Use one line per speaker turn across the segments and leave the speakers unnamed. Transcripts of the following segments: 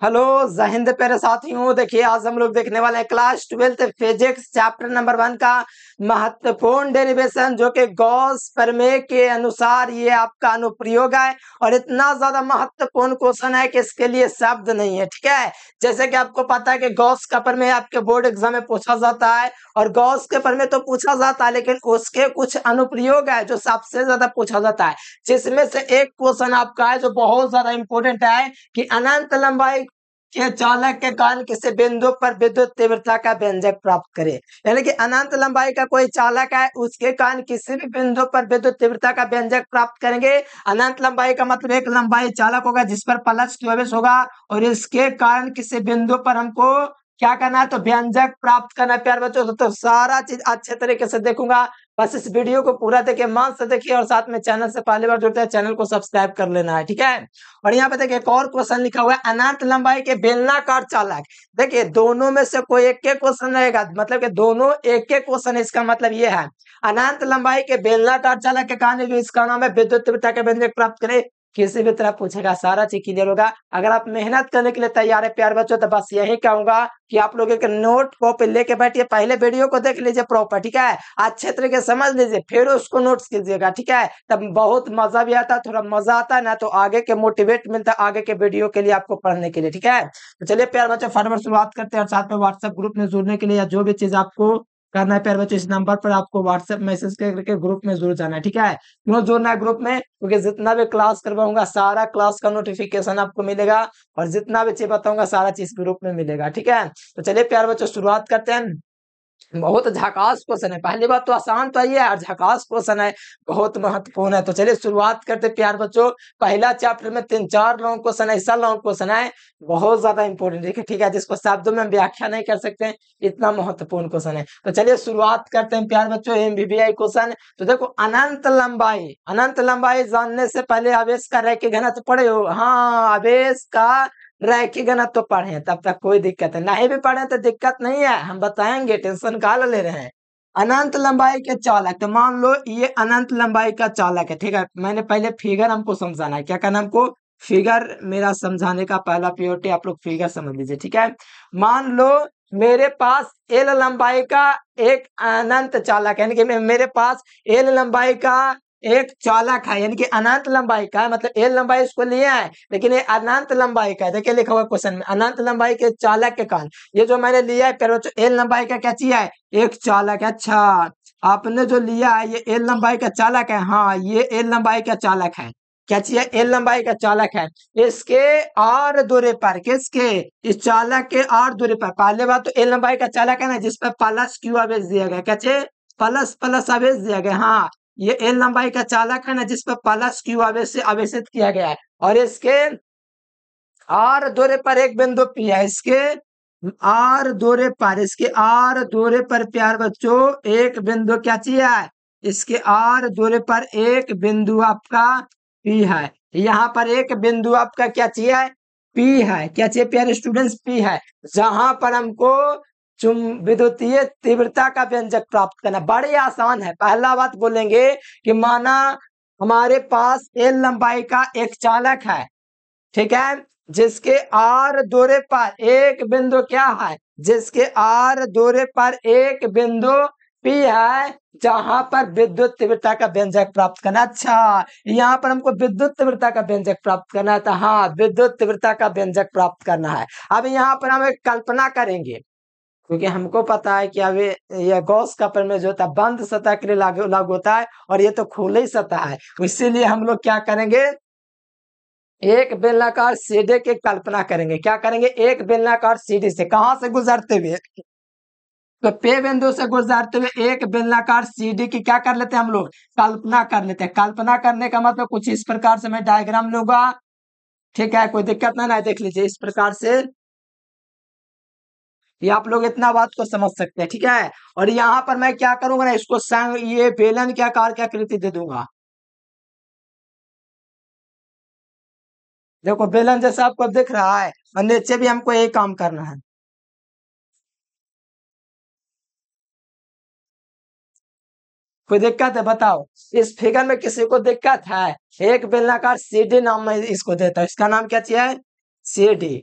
Hello जय हिंद प्यारे साथियों। देखिए आज हम लोग देखने वाले हैं class 12th physics chapter number 1 का महत्वपूर्ण डेरिवेशन जो कि गॉस प्रमेय के अनुसार ये आपका अनुप्रयोग है और इतना ज्यादा महत्वपूर्ण क्वेश्चन है कि इसके लिए शब्द नहीं है। ठीक है, जैसे कि आपको पता है कि गॉस का प्रमेय आपके बोर्ड एग्जाम में पूछा जाता है और गॉस के प्रमेय तो पूछा जाता है लेकिन उसके कुछ अनुप्रयोग है जो सबसे ज्यादा पूछा जाता है, जिसमें से एक क्वेश्चन आपका है जो बहुत ज्यादा इंपॉर्टेंट है कि अनंत लंबाई के चालक के कारण किसी बिंदु पर विद्युत तीव्रता का व्यंजक प्राप्त करे। यानी कि अनंत लंबाई का कोई चालक है, उसके कारण किसी भी बिंदु पर विद्युत तीव्रता का व्यंजक प्राप्त करेंगे। अनंत लंबाई का मतलब एक लंबाई चालक होगा जिस पर प्लस क्यू होगा और इसके कारण किसी बिंदु पर हमको क्या करना है, तो व्यंजक प्राप्त करना है। प्यार बच्चों तो सारा चीज अच्छे तरीके से देखूंगा, बस इस वीडियो को पूरा देखिए, मन से देखिए और साथ में चैनल से पहली बार जुड़ते हैं चैनल को सब्सक्राइब कर लेना है। ठीक है, और यहाँ पे देखिए एक और क्वेश्चन लिखा हुआ है अनंत लंबाई के बेलनाकार चालक। देखिए दोनों में से कोई एक के क्वेश्चन रहेगा, मतलब कि दोनों एक के क्वेश्चन, इसका मतलब ये है अनंत लंबाई के बेलनाकार चालक के कारण जो इसका नाम है विद्युत तीव्रता के व्यंजक प्राप्त करे। किसी भी तरह पूछेगा, सारा चीज क्लियर होगा। अगर आप मेहनत करने के लिए तैयार है प्यार बच्चों तो बस यही कहूंगा कि आप लोग एक नोट कॉपी लेके बैठिए, पहले वीडियो को देख लीजिए प्रॉपर, ठीक है, अच्छे तरीके से समझ लीजिए, फिर उसको नोट्स कीजिएगा। ठीक है, तब बहुत मजा भी आता है, थोड़ा मजा आता है ना तो आगे के मोटिवेट मिलता है आगे के वीडियो के लिए आपको पढ़ने के लिए। ठीक है, तो चलिए प्यार बच्चों फटाफट शुरुआत करते हैं और साथ में व्हाट्सएप ग्रुप में जुड़ने के लिए या जो भी चीज आपको करना है प्यार बच्चों इस नंबर पर आपको व्हाट्सएप मैसेज करके ग्रुप में जुड़ जाना है। ठीक है, क्यों जुड़ना है ग्रुप में, क्योंकि जितना भी क्लास करवाऊंगा सारा क्लास का नोटिफिकेशन आपको मिलेगा और जितना भी चीज बताऊंगा सारा चीज ग्रुप में मिलेगा। ठीक है, तो चलिए प्यार बच्चों शुरुआत करते हैं। बहुत झकास क्वेश्चन है, पहली बात तो आसान तो ही है और झकास क्वेश्चन है, बहुत महत्वपूर्ण है। तो चलिए शुरुआत करते प्यार बच्चों। पहला चैप्टर में 3-4 लॉन्ग क्वेश्चन है, ऐसा लॉन्ग क्वेश्चन है बहुत ज्यादा इंपॉर्टेंट है, ठीक है, जिसको शब्दों में हम व्याख्या नहीं कर सकते हैं, इतना महत्वपूर्ण क्वेश्चन है। तो चलिए शुरुआत करते हैं प्यार बच्चों एमबीबीआई क्वेश्चन। तो देखो अनंत लंबाई जानने से पहले आवेश का रैखिक घनत्व पढ़े हो? हाँ, आवेश का रैखिक घनत्व तो पढ़े, तब तक कोई दिक्कत है, नहीं भी पढ़े तो दिक्कत नहीं है, हम बताएंगे, टेंशन काहे ले रहे हैं। अनंत लंबाई के चालक, तो मान लो ये अनंत लंबाई का चालक है, ठीक है, मैंने पहले फिगर हमको समझाना है, क्या करना हमको, फिगर मेरा समझाने का पहला प्रियोरिटी आप लोग फिगर समझ लीजिए। ठीक है, मान लो मेरे पास एल लंबाई का एक अनंत चालक है, यानी कि मेरे पास एल लंबाई का एक चालक है, यानी कि अनंत लंबाई का, मतलब एल लंबाई इसको लिया है लेकिन ये अनंत लंबाई का है। देखिए लिखा हुआ क्वेश्चन में अनंत लंबाई के चालक के कारण, ये जो मैंने लिया है प्यारे बच्चों एल लंबाई का क्या चीज है, एक चालक है। अच्छा, आपने जो लिया है ये एल लंबाई का चालक है, हाँ ये एल लंबाई का चालक है, क्या चीज है, एल लंबाई का चालक है। इसके आर दूरी पर, किसके, इस चालक के आर दूरी पर, पहले बात तो एल लंबाई का चालक है ना जिस पर प्लस क्यू आवेश दिया गया, क्या चीज, प्लस प्लस आवेश दिया गया, हाँ ये एल लंबाई का चालक है ना जिस पर प्लस क्यू आवेश से आवेशित किया गया है और इसके आर दूरी पर एक बिंदु पी है, इसके आर दूरी पर प्यार बच्चों एक बिंदु क्या चाहिए है, इसके आर दूरी पर एक बिंदु आपका पी है, यहाँ पर एक बिंदु आपका क्या चाहिए, पी है, क्या चाहिए प्यारे स्टूडेंट्स, पी है, जहां पर हमको चुम विद्युतीय तीव्रता का व्यंजक प्राप्त करना बड़ी आसान है। पहला बात बोलेंगे कि माना हमारे पास एल लंबाई का एक चालक है, ठीक है, जिसके आर दूरी पर एक बिंदु क्या है, जिसके आर दूरी पर एक बिंदु पी है, जहां पर विद्युत तीव्रता का व्यंजक प्राप्त करना। अच्छा, यहाँ पर हमको विद्युत तीव्रता का व्यंजक प्राप्त करना है, तो हाँ विद्युत तीव्रता का व्यंजक प्राप्त करना है। अब यहाँ पर हम एक कल्पना करेंगे, क्योंकि हमको पता है कि अब ये गॉस का प्रमेय जो होता है बंद सतह के लिए लागू लागू होता है और ये तो खुली सतह है, इसीलिए हम लोग क्या करेंगे, एक बेलनाकार सीढ़ी की कल्पना करेंगे। क्या करेंगे, एक बेलनाकार सीढ़ी से कहां से गुजरते हुए, तो पे बिंदु से गुजरते हुए एक बेलनाकार सीढ़ी की क्या कर लेते हैं हम लोग, कल्पना कर लेते हैं। कल्पना करने का मतलब कुछ इस प्रकार से मैं डायग्राम लूंगा, ठीक है, कोई दिक्कत ना, देख लीजिए इस प्रकार से, ये आप लोग इतना बात को समझ सकते हैं। ठीक है, और यहाँ पर मैं क्या करूंगा ना, इसको संग ये बेलन के आकार की आकृति दे दूंगा। देखो बेलन जैसा आपको दिख रहा है और नीचे भी हमको यही काम करना है। कोई दिक्कत है बताओ, इस फिगर में किसी को दिक्कत है, एक बेलनाकार सीढ़ी नाम में इसको देता है, इसका नाम क्या चाहिए, सीढ़ी।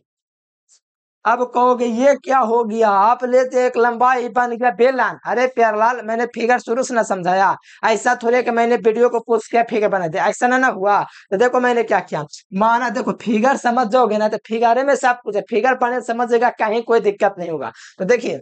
अब कहोगे ये क्या हो गया, आप लेते एक लंबाई बन गया बेलन। अरे प्यारलाल, मैंने फिगर शुरू से ना समझाया, ऐसा थोड़े कि मैंने वीडियो को पोस्ट किया फिगर बना दिया, ऐसा ना हुआ। तो देखो मैंने क्या किया, माना देखो फिगर समझ जाओगे ना तो फिगर में सब कुछ है, फिगर पढ़ने समझेगा कहीं कोई दिक्कत नहीं होगा। तो देखिए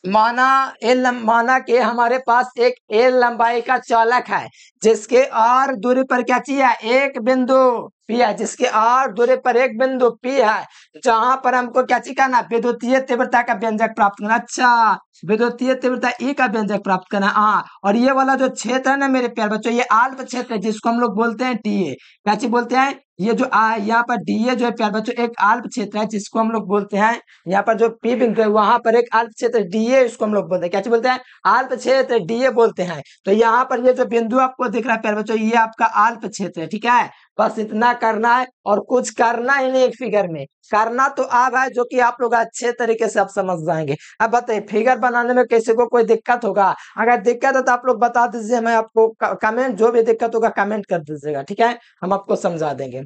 माना कि हमारे पास एक एल लंबाई का चालक है जिसके आर दूरी पर क्या चाहिए, एक बिंदु पी है, जिसके आर दूरी पर एक बिंदु पी है, जहां पर हमको क्या चाहिए करना, विद्युतीय तीव्रता का व्यंजक प्राप्त करना। अच्छा, विद्युतीय तीव्रता ई का व्यंजक प्राप्त करना। हाँ, और ये वाला जो क्षेत्र है ना मेरे प्यार बच्चों, ये आल्प क्षेत्र है जिसको हम लोग बोलते हैं टीए। क्या चीज बोलते हैं, ये जो यहाँ पर डीए जो है प्यार बच्चों एक आल्प क्षेत्र है जिसको हम लोग बोलते हैं, यहाँ पर जो पी बिंदु है वहां पर एक अल्प क्षेत्र डीए, इसको हम लोग बोलते हैं, क्या चीज बोलते हैं, अल्प क्षेत्र डीए बोलते हैं। तो यहाँ पर ये जो बिंदु आपको दिख रहा है प्यारे बच्चों, ये आपका अल्प क्षेत्र है, ठीक है। बस इतना करना है और कुछ करना ही नहीं, एक फिगर में करना तो अब है जो कि आप लोग अच्छे तरीके से आप समझ जाएंगे। अब बताइए फिगर बनाने में किसी को कोई दिक्कत होगा, अगर दिक्कत है तो आप लोग बता दीजिए, मैं आपको कमेंट, जो भी दिक्कत होगा कमेंट कर दीजिएगा, ठीक है, हम आपको समझा देंगे।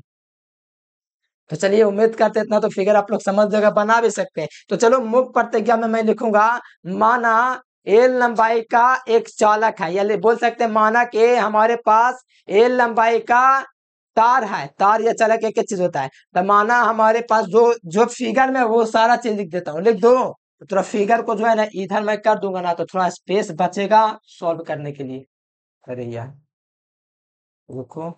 तो चलिए उम्मीद करते हैं इतना तो फिगर आप लोग समझ जगह बना भी सकते हैं। तो चलो मुख्य प्रतिज्ञा में मैं लिखूंगा, माना एल लंबाई का एक चालक है, या बोल सकते हैं माना कि हमारे पास एल लंबाई का तार है, तार या चालक एक चीज होता है। तो माना हमारे पास जो जो फिगर में वो सारा चीज लिख देता हूँ, लिख दो। तो थोड़ा फिगर को जो है ना इधर मैं कर दूंगा ना तो थोड़ा स्पेस बचेगा सॉल्व करने के लिए। अरे यार रुको,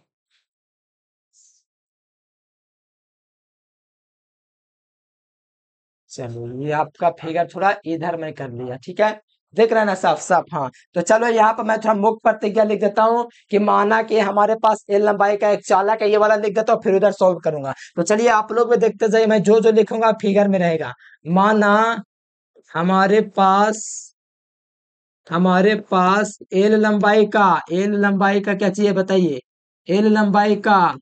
चलो ये आपका फिगर थोड़ा इधर में कर लिया, ठीक है, देख रहे हैं ना साफ साफ। हाँ, तो चलो यहाँ पर मैं थोड़ा मुख्य प्रतिज्ञा लिख देता हूँ कि माना कि हमारे पास एल लंबाई का एक चालक है, ये वाला लिख देता हूँ, फिर उधर सॉल्व करूंगा। तो चलिए आप लोग भी देखते जाइए, मैं जो जो लिखूंगा फिगर में रहेगा। माना हमारे पास एल लंबाई का क्या चाहिए बताइए, एल लंबाई का,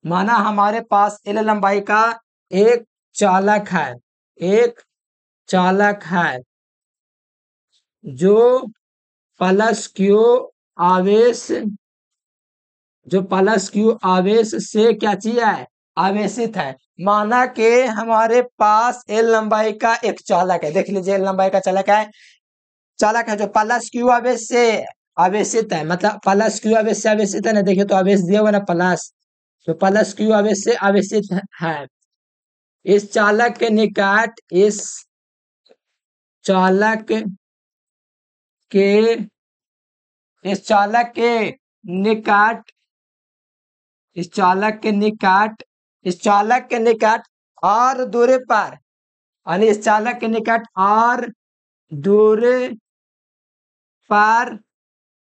माना हमारे पास एल लंबाई का एक चालक है, एक चालक है जो प्लस क्यू आवेश, जो प्लस क्यू आवेश से क्या चाहिए, आवेशित है। माना कि हमारे पास एल लंबाई का एक चालक है, देख लीजिए एल लंबाई का चालक है जो प्लस क्यू आवेश से आवेशित है, मतलब प्लस क्यू आवेश से आवेशित है ना, देखिए तो आवेश दिया हुआ ना प्लस, तो प्लस क्यू आवेश से आवेशित है। इस चालक के निकट, इस चालक के, इस चालक के निकट, इस चालक के निकट, इस चालक के निकट और दूरी पर, यानी इस चालक के निकट और दूरी पर,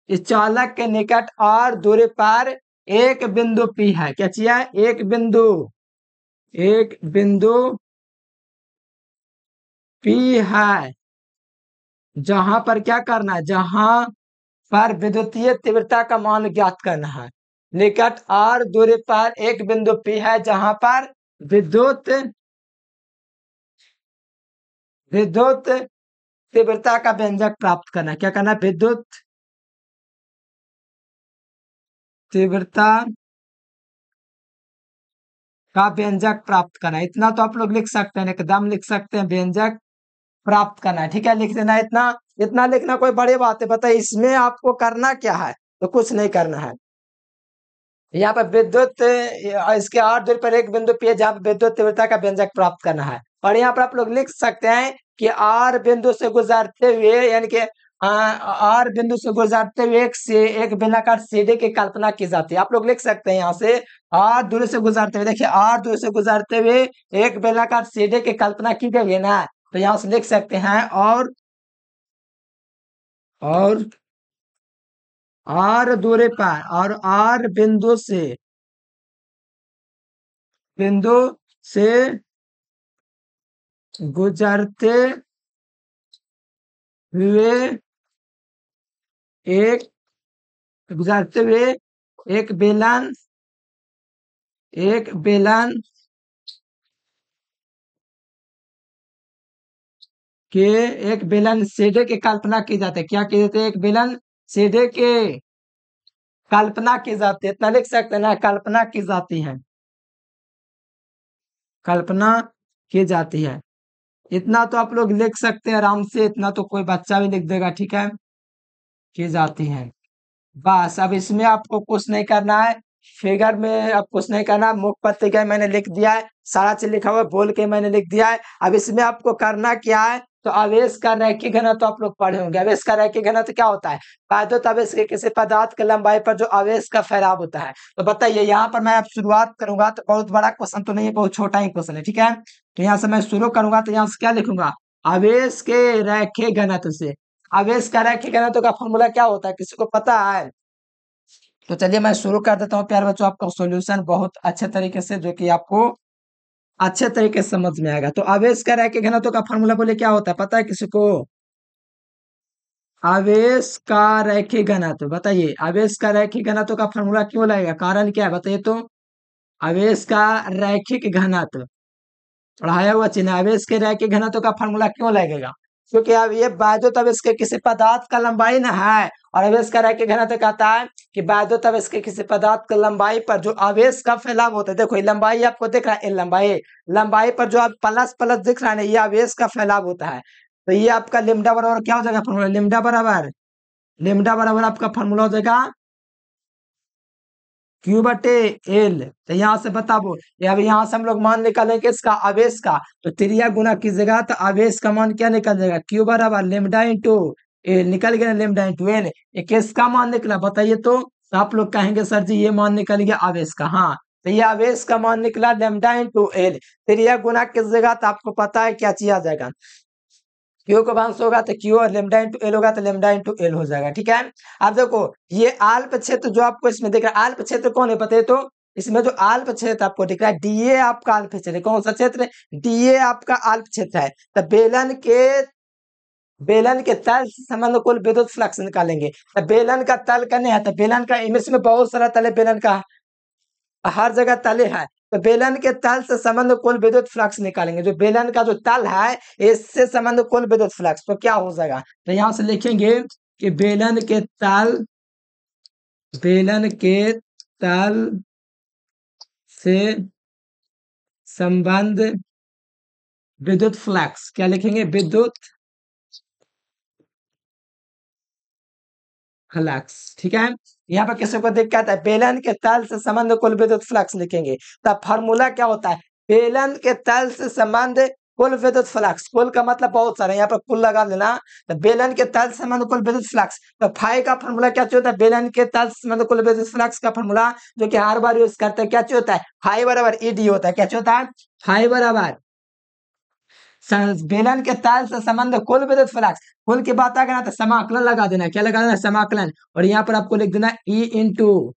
इस चालक के निकट और दूरी पर एक बिंदु P है, क्या चाहिए, एक बिंदु, एक बिंदु P है, जहां पर क्या करना है, जहां पर विद्युतीय तीव्रता का मान ज्ञात करना है। निकट और दूरी पर एक बिंदु P है जहां पर विद्युत विद्युत तीव्रता का व्यंजक प्राप्त करना है। क्या करना है, विद्युत तीव्रता का व्यंजक प्राप्त करना है। इतना तो आप लोग लिख सकते हैं, एकदम लिख सकते हैं, व्यंजक प्राप्त करना है, ठीक है, लिख देना इतना। इतना लिखना कोई बड़ी बात है, बताइए इसमें आपको करना क्या है, तो कुछ नहीं करना है। यहाँ पर विद्युत इसके आर दूरी पर एक बिंदु P है जहाँ पर विद्युत तीव्रता का व्यंजक प्राप्त करना है। और यहाँ पर आप लोग लिख सकते हैं कि आर बिंदु से गुजरते हुए, यानी कि आर बिंदु से गुजरते हुए एक बेलनाकार सीढ़ी की कल्पना की जाती है। आप लोग लिख सकते हैं यहाँ से आर दूरी से गुजरते हुए, देखिए आर दूरी से गुजरते हुए एक बेलनाकार सीढ़ी की कल्पना की गई है ना, तो यहाँ से लिख सकते हैं और आर दूरी पर और आर बिंदु से गुजरते हुए एक गुजरते हुए एक बेलन, एक बेलन के, एक बेलन सीधे की कल्पना की जाती है। क्या की जाती है, एक बेलन सीधे के कल्पना की जाती है, इतना लिख सकते हैं ना, कल्पना की जाती है, कल्पना की जाती है। इतना तो आप लोग लिख सकते हैं आराम से, इतना तो कोई बच्चा भी लिख देगा, ठीक है, की जाती है। बस अब इसमें आपको कुछ नहीं करना है, फिगर में अब कुछ नहीं करना, मुख पत्रिका मैंने लिख दिया है, सारा चीज लिखा हुआ है, बोल के मैंने लिख दिया है। अब इसमें आपको करना क्या है, तो आवेश का रैखिक घनत्व तो आप लोग पढ़े होंगे। आवेश का रैखिक घनत्व तो क्या होता है, पायदोत आवेश के किसी पदार्थ की लंबाई पर जो आवेश का फैलाव होता है। तो बताइए, यहाँ पर मैं अब शुरुआत करूंगा तो बहुत बड़ा क्वेश्चन तो नहीं है, बहुत छोटा ही क्वेश्चन है, ठीक है। तो यहाँ से मैं शुरू करूंगा, तो यहाँ से क्या लिखूंगा, आवेश के रैखिक घनत्व से। आवेश का रैखिक घनत्व का फॉर्मूला क्या होता है, किसी को पता है? तो चलिए मैं शुरू कर देता हूँ प्यारे बच्चों, आपका सॉल्यूशन बहुत अच्छे तरीके से, जो कि आपको अच्छे तरीके से समझ में आएगा। तो आवेश का रैखिक घनत्व का फॉर्मूला बोले क्या होता है, पता है किसी को? आवेश का रैखिक घनत्व, बताइए आवेश का रैखिक घनत्व का फॉर्मूला क्यों लगेगा, कारण क्या है बताइए तो? आवेश का रैखिक घनत्व पढ़ाया हुआ चिन्ह, आवेश के रैखिक घनत्व का फॉर्मूला क्यों लगेगा? क्योंकि अब ये बाध्यत आवेश के किसी पदार्थ का लंबाई ना है, और आवेश का रैखिक घनत्व कहता है कि बाध्यत आवेश के किसी पदार्थ की लंबाई पर जो आवेश का फैलाव होता है। देखो ये लंबाई आपको दिख रहा है, लंबाई लंबाई पर जो आप प्लस प्लस दिख रहा है ना, ये आवेश का फैलाव होता है। तो ये आपका लिम्डा बराबर क्या हो जाएगा फॉर्मूला, लिम्डा बराबर आपका फॉर्मूला हो जाएगा क्यू बटे एल। तो यहाँ से बताओ, ये अब यहाँ से हम लोग मान निकालेंगे इसका आवेश का, तो त्रिया गुना कीजिएगा तो आवेश का मान क्या निकल जाएगा, क्यू बराबर लेमडा इंटू एल, निकल गया लेमडा इंटू एल। ये किसका मान निकला बताइए तो आप लोग कहेंगे सर जी ये मान निकल गया आवेश का, हाँ तो ये आवेश का मान निकला लेमडा इंटू एल। त्रिया गुना कीजिएगा तो आपको पता है क्या चीज आ जाएगा, क्यू को वंश होगा तो क्यू, और लेमडा इंटू एल होगा तो लेमडा इंटू एल हो जाएगा, ठीक है। अब देखो ये आल्प क्षेत्र जो आपको इसमें दिख रहा है, आल्प क्षेत्र कौन है बताइए तो? इसमें जो आल्प क्षेत्र आपको दिख रहा है डीए आपका आल्प क्षेत्र है, कौन सा क्षेत्र? डीए आपका आल्प क्षेत्र है। तो बेलन के तल से संबंध कुल विद्युत फ्लक्स निकालेंगे। तो बेलन का तल करने है, तो बेलन का इसमें बहुत सारा तल है, बेलन का हर जगह तले है। तो बेलन के तल से संबंध कुल विद्युत फ्लक्स निकालेंगे, जो बेलन का जो तल है इससे संबंध कुल विद्युत फ्लक्स, तो क्या हो जाएगा, तो यहां से लिखेंगे कि बेलन के तल से संबंध विद्युत फ्लक्स, क्या लिखेंगे, विद्युत फ्लक्स, ठीक है। यहाँ पर किसी को दिक्कत है, बेलन के तल से संबंध कुल विद्युत फ्लक्स लिखेंगे, तब फॉर्मूला क्या होता है, बेलन के तल से संबंध कुल विद्युत फ्लक्स, कुल का मतलब बहुत सारा, यहाँ पर कुल लगा देना। तो बेलन के तल से संबंध कुल विद्युत फ्लक्स, तो फाई का फॉर्मूला क्या होता है, बेलन के तल से संबंध कुल विद्युत फ्लक्स का फॉर्मूला जो कि हर बार यूज करते हैं, क्या होता है, फाई बराबर ईडी होता है, क्या होता है, फाई बराबर बेलन के तल से संबंध कुल विद्युत फ्लक्स, कुल की बात आ गया तो समाकलन लगा देना, क्या लगा देना, समाकलन, और यहाँ पर आपको लिख देना ई इंटू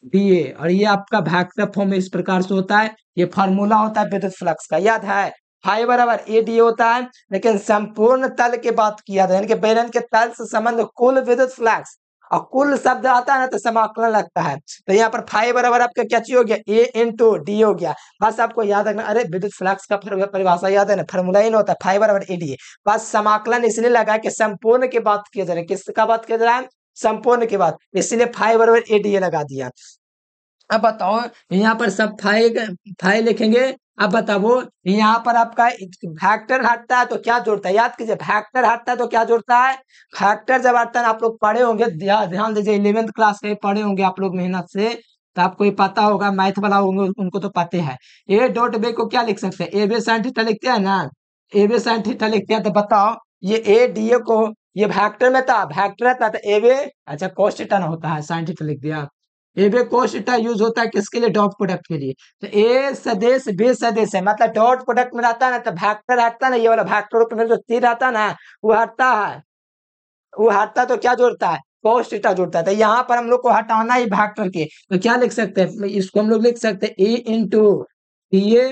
डीए, और ये आपका वेक्टर फॉर्म इस प्रकार से होता है, ये फार्मूला होता है विद्युत फ्लक्स का, याद है, फाई बराबर ए डी होता है। लेकिन संपूर्ण तल की बात किया था, यानी कि बेलन के तल से संबंध कुल विद्युत फ्लक्स, और कुल शब्द आता है ना तो समाकलन लगता है। तो यहाँ पर फाई बराबर आपका क्या चीज हो गया, ए इंटू डी हो गया। बस आपको याद रखना, अरे विद्युत फ्लक्स का परिभाषा याद है ना, फार्मूला ही नहीं होता, फाई बराबर ए डी। बस समाकलन इसलिए लगा कि संपूर्ण की बात की जा रही है, किसका बात किया जा रहा है, संपूर्ण की बात, इसलिए फाई बराबर ए डी लगा दिया। अब बताओ यहाँ पर सब फाइल लिखेंगे। अब बताओ यहाँ पर आपका फैक्टर हटता है तो क्या जोड़ता है, याद कीजिए, फैक्टर हटता है तो क्या जोड़ता है, फैक्टर जब आता है आप लोग पढ़े होंगे, ध्यान दीजिए 11th क्लास में पढ़े होंगे आप लोग मेहनत से, तो आपको ये पता होगा, मैथ वाला होंगे उनको तो पते हैं। ए डॉट बी को क्या लिख सकते हैं, ए बी साइन थीटा लिखते हैं ना, ए बी साइन थीटा लिखते हैं। तो बताओ ये ए डी ए को, ये फैक्टर में था, फैक्टर था तो ए बी, अच्छा cos थीटा ना होता है, साइन थीटा लिख दिया। ए बे cos थीटा यूज होता है किसके लिए, डॉट प्रोडक्ट के लिए। तो ए सदेश बे सदेश है, मतलब डॉट प्रोडक्ट में रहता है ना तो फैक्टर हटता है ना, ये वाला फैक्टर में जो तीर आता है ना वो हटता है, वो हटता तो क्या जोड़ता है, cos थीटा जोड़ता है। तो यहाँ पर हम लोग को हटाना ही फैक्टर के, तो क्या लिख सकते हैं, इसको हम लोग लिख सकते हैं a into d a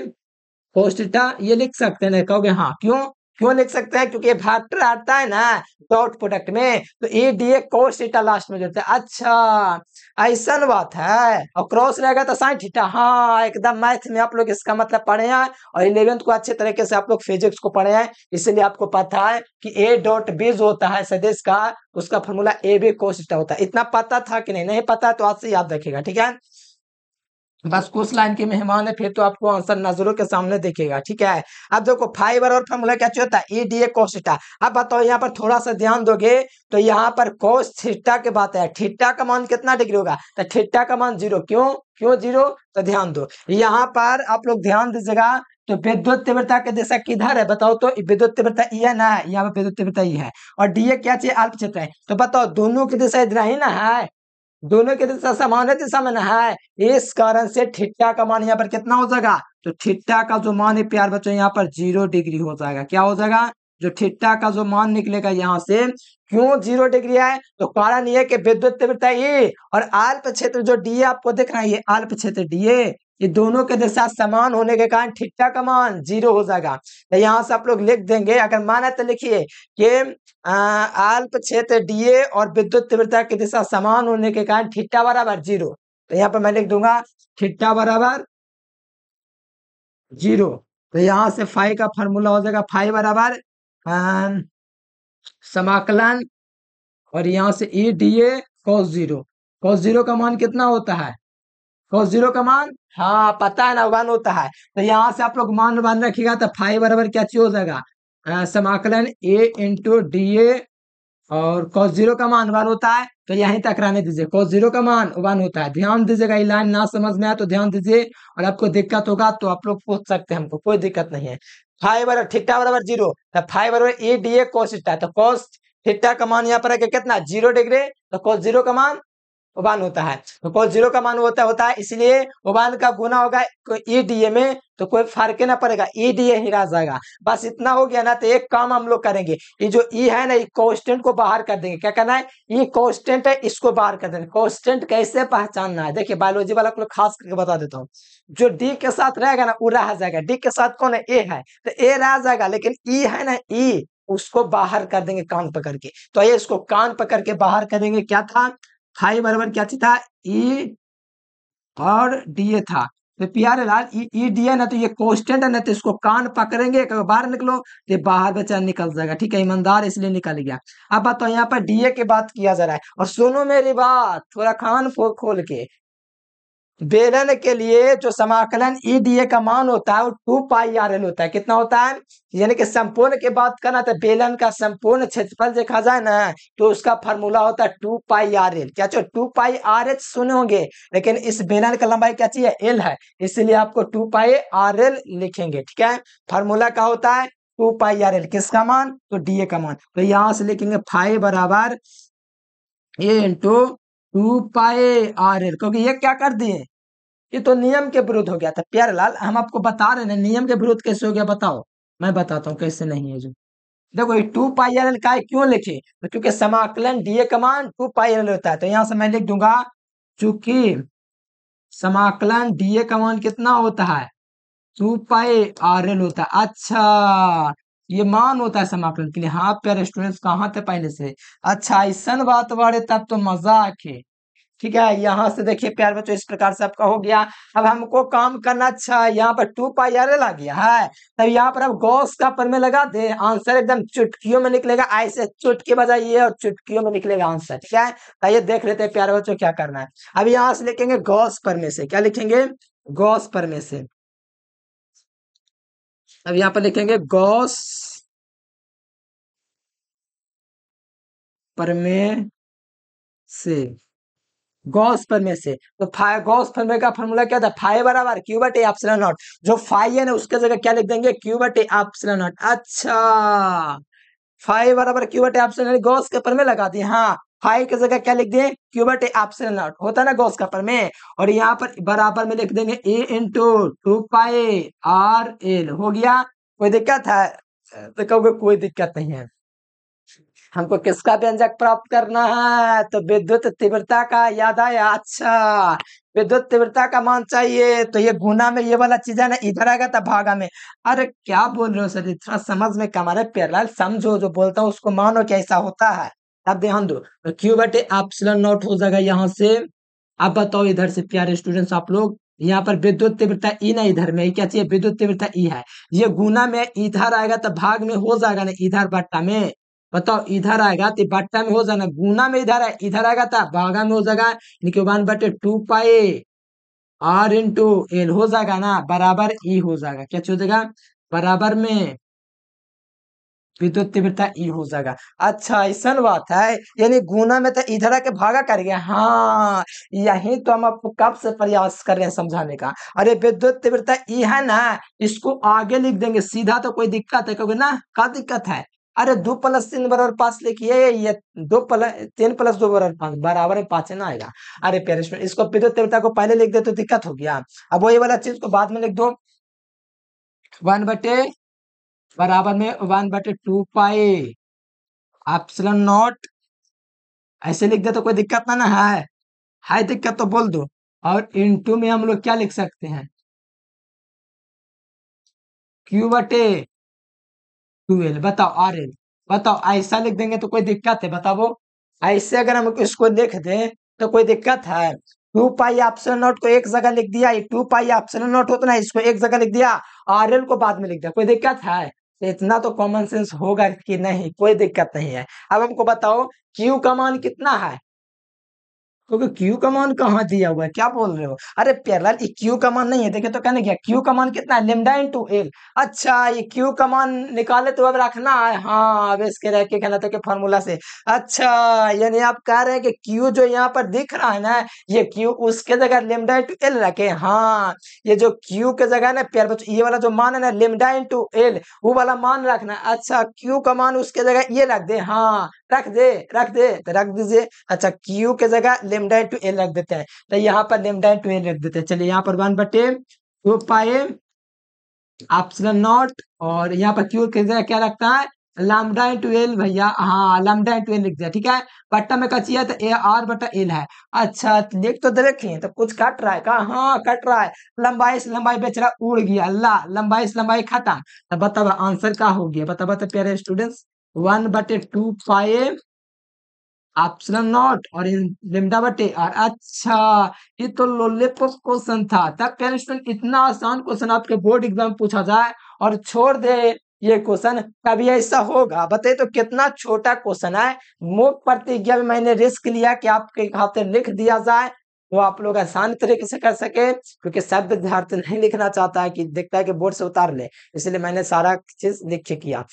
cos theta, ये लिख सकते हैं ना, कहोगे हाँ क्यों, क्यों लिख सकते हैं, क्योंकि फैक्टर आता है ना डॉट प्रोडक्ट में, तो A D a cos theta last में जोड़ते हैं। अच्छा ऐसा बात है, और क्रॉस रहेगा तो साइन थीटा, हाँ एकदम मैथ में आप लोग इसका मतलब पढ़े हैं, और 11th को अच्छे तरीके से आप लोग फिजिक्स को पढ़े हैं, इसलिए आपको पता है कि ए डॉट बी जो होता है सदिश का, उसका formula a b cos theta होता है। इतना पता था कि नहीं, नहीं पता तो आज से याद रखेगा, ठीक है। बस कुछ लाइन के मेहमान है, फिर तो आपको आंसर नजरों के सामने दिखेगा। ठीक है, अब देखो फाइबर और फॉर्मूला क्या होता है, E D A cos theta. अब बताओ यहाँ पर थोड़ा सा ध्यान दोगे तो यहाँ पर कोस थीटा की बात है, थीटा का मान कितना डिग्री होगा, तो थीटा का मान 0। क्यों क्यों 0, तो ध्यान दो यहाँ पर आप लोग ध्यान दीजिएगा। तो विद्युत तीव्रता की दिशा किधर है बताओ, तो विद्युत तीव्रता ई है ना, यहाँ पर विद्युत तीव्रता ई है, और डी ए क्या चाहिए, अल्प क्षेत्र है। तो बताओ दोनों की दिशा इधर ही ना है, दोनों की दिशा समान दिशा में ना है, इस कारण से थीटा का मान यहाँ पर कितना हो जाएगा, तो थीटा का जो मान है प्यार बच्चों यहाँ पर 0 डिग्री हो जाएगा। क्या हो जाएगा, जो थीटा का जो मान निकलेगा यहाँ से, क्यों 0 डिग्री है, तो कारण ये कि विद्युत तीव्रता ये और अल्प क्षेत्र जो डी आपको दिख रहा है, ये अल्प क्षेत्र डी, ये दोनों के दिशा समान होने के कारण थीटा का मान 0 हो जाएगा। तो यहाँ से आप लोग लिख देंगे, अगर माना तो लिखिए कि अल्प क्षेत्र डीए और विद्युत तीव्रता की दिशा समान होने के कारण थीटा बराबर 0। तो यहाँ पर मैं लिख दूंगा थीटा बराबर 0। तो यहाँ से फाई का फॉर्मूला हो जाएगा, फाई बराबर समाकलन और यहाँ से E D A cos 0। Cos 0 का मान कितना होता है, कॉस 0 का मान, हाँ पता है ना, 1 होता है। तो यहाँ से आप लोग मान रखिएगा, तो फाई बराबर क्या चीज हो जाएगा, समाकलन ए इंटू डी ए, और cos 0 का मान 1 होता है। तो यहीं तक रहने दीजिए, cos 0 का मान 1 होता है। ध्यान दीजिएगा, ये लाइन ना समझ में आए तो ध्यान दीजिए, और आपको दिक्कत होगा तो आप लोग पूछ सकते हैं, हमको कोई दिक्कत नहीं है। फाइव बराबर थीटा बराबर 0, तो फाइव बराबर A D A cos theta, तो कोस थीटा का मान यहाँ पर है कितना 0 डिग्री, तो cos 0 का मान 1 होता है। तो cos 0 का मान होता है, इसलिए 1 का गुना होगा ई डी ए में, तो कोई फर्क ना पड़ेगा, ई डी ए ही रह जाएगा। बस इतना हो गया ना, तो एक काम हम लोग करेंगे, ये जो ई है ना, ये कांस्टेंट को बाहर कर देंगे। क्या करना है, ये कांस्टेंट है, इसको बाहर कर देंगे। कांस्टेंट कैसे पहचानना है, देखिए बायोलॉजी वाला को खास करके बता देता हूँ। जो डी के साथ रहेगा ना वो रह जाएगा, डी के साथ कौन है, ए है, तो ए रह जाएगा, लेकिन ई है ना, ई उसको बाहर कर देंगे कान पकड़ के। तो ये इसको कान पकड़ के बाहर करेंगे। क्या था, फाइव बराबर क्या चीज था, ई और डीए था। तो प्यारे लाल ई डी है ना, तो ये कांस्टेंट है ना, तो इसको कान पकड़ेंगे, बाहर निकलो, तो बाहर बचा निकल जाएगा। ठीक है, ईमानदार इसलिए निकल गया। अब बताओ यहाँ पर डीए की बात किया जा रहा है, और सुनो मेरी बात थोड़ा कान खोल के, बेलन के लिए जो समाकलन ई डी ए का मान होता है वो 2 पाई आर एल होता है। कितना होता है, यानी कि संपूर्ण की बात करना तो बेलन का संपूर्ण क्षेत्रफल देखा जाए ना, तो उसका फार्मूला होता है 2 पाई आर एल। क्या 2 पाई आर एच सुने होंगे, लेकिन इस बेलन का लंबाई क्या चाहिए, एल है, इसलिए आपको 2 पाई आर एल लिखेंगे। ठीक है, फार्मूला क्या होता है 2 पाई आर एल, किसका मान, तो डी ए का मान। तो यहां से लिखेंगे फाई बराबर ए इंटू 2 पाई आर एल, क्योंकि ये क्या कर दिए, ये तो नियम के विरुद्ध हो गया था। प्यारे लाल हम आपको बता रहे हैं नियम के विरुद्ध कैसे हो गया, बताओ, मैं बताता हूँ कैसे नहीं है। जो देखो ये 2 पाई एल का क्यों लिखे, तो क्योंकि समाकलन डीए का मान 2 पाई एल होता है। तो यहां से मैं लिख दूंगा, चूंकि समाकलन डीए का मान कितना होता है, 2 पाई आर एल होता है। अच्छा, ये मान होता है समाकलन के लिए। हाँ प्यारे स्टूडेंट्स, कहाँ थे पहले से, अच्छा ऐसा बात बाड़े, तब तो मजाक है। ठीक है, यहाँ से देखिए प्यार बच्चों, इस प्रकार से आपका हो गया। अब हमको काम करना, अच्छा यहाँ पर 2 पाई आर एल आ गया है, तब यहाँ पर अब गॉस का प्रमेय लगा दे, आंसर एकदम चुटकियों में निकलेगा। ऐसे चुटकी बजाइए और चुटकियों में निकलेगा आंसर। ठीक है, तो ये देख लेते हैं प्यारे बच्चों क्या करना है। अब यहाँ से लिखेंगे गॉस प्रमेय से, क्या लिखेंगे, गॉस प्रमेय से। अब यहाँ पर लिखेंगे गॉस प्रमेय से, गॉस प्रमेय से। तो गॉस प्रमेय का फॉर्मूला क्या था, फाई बराबर क्यू बटे एप्सिलॉन नॉट। जो फाई है ना उसके जगह क्या लिख देंगे, क्यू बटे एप्सिलॉन नॉट। अच्छा, फाई बराबर क्यू बटे एप्सिलॉन नॉट, गॉस के प्रमेय लगा दिए। हाँ, फाई की जगह क्या लिख दिए, क्यू बटे एप्सिलॉन नॉट, होता है ना गॉस का प्रमेय। और यहाँ पर बराबर में लिख देंगे ए इंटू 2 पाई आर एल, हो गया। कोई दिक्कत है, तो कहोगे कोई दिक्कत नहीं है। हमको किसका व्यंजक प्राप्त करना है, तो विद्युत तीव्रता का, याद आया। अच्छा, विद्युत तीव्रता का मान चाहिए, तो ये गुना में ये वाला चीज है ना, इधर आएगा तब भागा में। अरे क्या बोल रहे हो सर, थोड़ा समझ में कम आ रहा है। प्यारेलाल समझो, जो बोलता हूँ उसको मानो कि ऐसा होता है। अब ध्यान दो, तो क्यू बटे एप्सिलॉन नॉट हो जाएगा यहाँ से। अब बताओ इधर से प्यारे स्टूडेंट्स आप लोग, यहाँ पर विद्युत तीव्रता ई ना, इधर में क्या चाहिए, विद्युत तीव्रता ई है, ये गुना में इधर आएगा तो भाग में हो जाएगा ना, इधर बट्टा में। बताओ इधर आएगा तो बट्टा में हो जाना, गुना में इधर है, इधर आएगा तो भागा में हो जाएगा, यानी कि 1/2 पाई आर इंटू एल हो जाएगा ना, बराबर ई हो जाएगा। क्या हो जाएगा? बराबर में विद्युत तीव्रता ई हो जाएगा। अच्छा ऐसा बात है, यानी गुना में तो इधर आके भागा कर गया। हाँ, यही तो हम आपको कब से प्रयास कर रहे हैं समझाने का। अरे विद्युत तीव्रता ई है ना, इसको आगे लिख देंगे सीधा, तो कोई दिक्कत है कहोगे ना? क्या दिक्कत है? अरे 2+3=5 लिखिए, ये 3+2=5 बराबर में 5 है ना आएगा। अरे प्यारे स्टूडेंट, इसको विद्युत तीव्रता को पहले लिख दे तो दिक्कत हो गया। अब वही वाला चीज को बाद में लिख दो, 1 बटे बराबर में 1/2 पाई एप्सिलॉन नॉट, ऐसे लिख दे तो कोई दिक्कत ना है दिक्कत तो बोल दो। और इनटू में हम लोग क्या लिख सकते हैं? Q/12। बताओ आर एल, बताओ ऐसा लिख देंगे तो कोई दिक्कत है? बताओ, ऐसे अगर हम इसको लिख दें तो कोई दिक्कत है? 2 पाई एप्सिलॉन नॉट को एक जगह लिख दिया, 2 पाई एप्सिलॉन नॉट होता ना, इसको एक जगह लिख दिया, आर एल को बाद में लिख दिया, कोई दिक्कत है? तो इतना तो कॉमन सेंस होगा कि नहीं, कोई दिक्कत नहीं है। अब हमको बताओ क्यू का मान कितना है? क्योंकि क्यू का मान कहाँ दिया हुआ है, क्या बोल रहे हो? अरे प्यारेलाल, ये क्यू का मान नहीं है, देखिए तो कहने क्या, क्यू का मान कितना है? Lambda into L. अच्छा, ये क्यू का मान निकाले तो अब रखना है, हाँ अब इसके रह के कहना था कि फॉर्मूला से। अच्छा, यानी आप कह रहे हैं कि क्यू जो यहाँ पर दिख रहा है ना, ये क्यू उसके जगह लेमडा इंटू एल रखे। हाँ, ये जो क्यू के जगह ना प्यारे बच्चों, ये वाला जो मान है ना लेमडा इंटू एल, वो वाला मान रखना। अच्छा, क्यू का मान उसके जगह ये रख दे, हाँ रख दे तो रख दीजिए। अच्छा, क्यू के जगह लेमडा इंटू एल रख देते हैं, तो यहाँ पर लेमडा इंटू एल रख देते हैं। चलिए यहाँ पर 1/2 पाई एप्सिलॉन नॉट, और यहाँ पर क्यू के जगह क्या रखता है? लैम्डा इंटू एल भैया, हाँ लैम्डा इंटू एल लिख दिया, ठीक है। बट्टा में कची है तो ए आर बटा एल है। अच्छा लिख तो देखिए, तो कुछ कट रहा है का? हाँ कट रहा है, लंबाई से लंबाई बेचारा उड़ गया, अल्लाह लंबाई से लंबाई खत्म। तो बताओ आंसर क्या हो गया? बता प्यारे स्टूडेंट्स, 1/2 पाई एप्सिलॉन नॉट और इन लिम्डा बटे आर। अच्छा, ये तो लॉलीपॉप क्वेश्चन था। तब प्यारे स्टूडेंट, इतना आसान क्वेश्चन आपके बोर्ड एग्जाम पूछा जाए और छोड़ दे ये क्वेश्चन, कभी ऐसा होगा? बताइए तो, कितना छोटा क्वेश्चन है। मूक प्रतिज्ञा में मैंने रिस्क लिया कि आपके खाते लिख दिया जाए, वो आप लोग आसान तरीके से कर सके, क्योंकि सब विद्यार्थी नहीं लिखना चाहता है कि देखता है कि बोर्ड से उतार ले, इसलिए मैंने सारा चीज लिख के किया।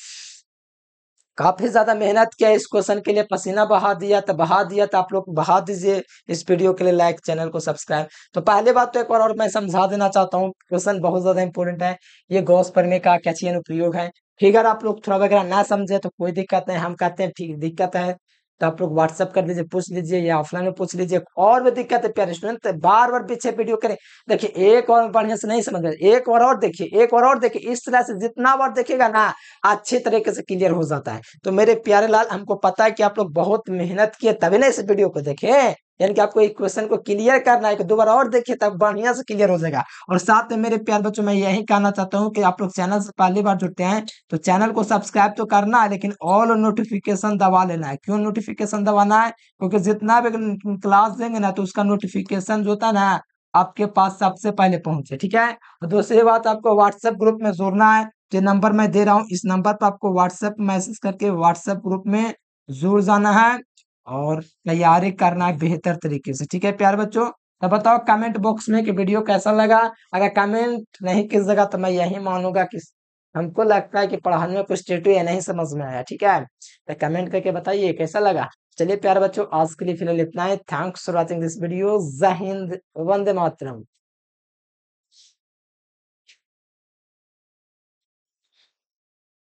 काफी ज्यादा मेहनत किया इस क्वेश्चन के लिए, पसीना बहा दिया तो आप लोग बहा दीजिए इस वीडियो के लिए लाइक, चैनल को सब्सक्राइब। तो पहले बात तो एक बार और मैं समझा देना चाहता हूँ, क्वेश्चन बहुत ज्यादा इंपॉर्टेंट है। ये गॉस प्रमेय का कैची अनुप्रयोग है। फिगर आप लोग थोड़ा वगैरह ना समझे तो कोई दिक्कत नहीं, हम कहते हैं ठीक दिक्कत है तो आप लोग व्हाट्सअप कर लीजिए, पूछ लीजिए, या ऑफलाइन में पूछ लीजिए। और भी दिक्कत है प्यारे स्टूडेंट तो बार बार पीछे वीडियो करें। देखिए एक और बढ़िया से नहीं समझ रहे, एक बार और देखिए, एक बार और देखिए, इस तरह से जितना बार देखेगा ना, अच्छे तरीके से क्लियर हो जाता है। तो मेरे प्यारे लाल, हमको पता है कि आप लोग बहुत मेहनत किए तभी ना इस वीडियो को देखे, यानी कि आपको एक क्वेश्चन को क्लियर करना है, कि दोबारा और देखिए तब बढ़िया से क्लियर हो जाएगा। और साथ में मेरे प्यारे बच्चों, मैं यही कहना चाहता हूँ कि आप लोग चैनल से पहली बार जुड़ते हैं तो चैनल को सब्सक्राइब तो करना है, लेकिन ऑल नोटिफिकेशन दबा लेना है। क्यों नोटिफिकेशन दबाना है? क्योंकि जितना भी क्लास देंगे ना, तो उसका नोटिफिकेशन जो होता है ना, आपके पास सबसे पहले पहुंचे, ठीक है। और दूसरी बात, आपको व्हाट्सएप ग्रुप में जुड़ना है। जो नंबर मैं दे रहा हूँ, इस नंबर पर आपको व्हाट्सएप मैसेज करके व्हाट्सएप ग्रुप में जुड़ जाना है और तैयारी करना है बेहतर तरीके से, ठीक है प्यारे बच्चों। तो बताओ कमेंट बॉक्स में कि वीडियो कैसा लगा। अगर कमेंट नहीं किस जगह तो मैं यही मानूंगा कि हमको लगता है कि पढ़ाने में कुछ टेटू या नहीं समझ में आया, ठीक है। तो कमेंट करके बताइए कैसा लगा। चलिए प्यारे बच्चों, आज के लिए फिलहाल इतना ही। Thanks for watching this video. जय हिंद, वंदे मातरम।